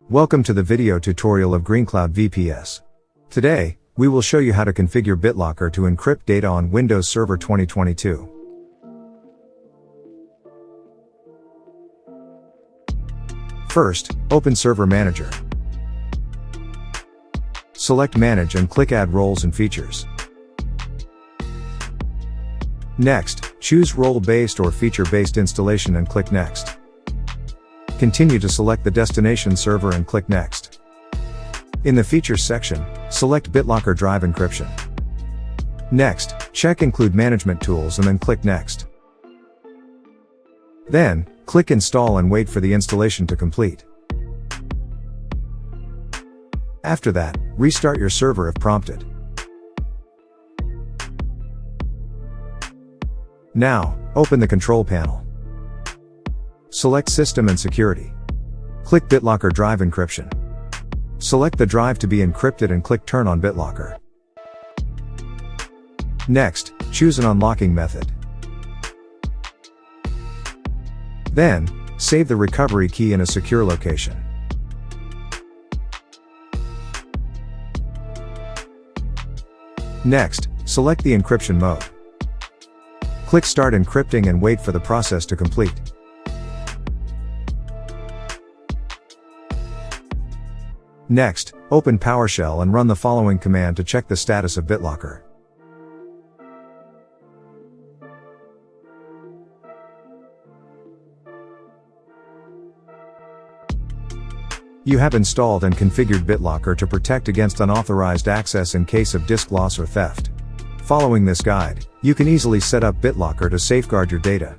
Welcome to the video tutorial of GreenCloud VPS. Today, we will show you how to configure BitLocker to encrypt data on Windows Server 2022. First, open Server Manager. Select Manage and click Add Roles and Features. Next, choose Role-Based or Feature-Based Installation and click Next. Continue to select the destination server and click Next. In the Features section, select BitLocker Drive Encryption. Next, check Include Management Tools and then click Next. Then, click Install and wait for the installation to complete. After that, restart your server if prompted. Now, open the control panel. Select System and Security. Click BitLocker Drive Encryption. Select the drive to be encrypted and click Turn on BitLocker. Next, choose an unlocking method. Then, save the recovery key in a secure location. Next, select the encryption mode. Click Start Encrypting and wait for the process to complete. Next, open PowerShell and run the following command to check the status of BitLocker. You have installed and configured BitLocker to protect against unauthorized access in case of disk loss or theft. Following this guide, you can easily set up BitLocker to safeguard your data.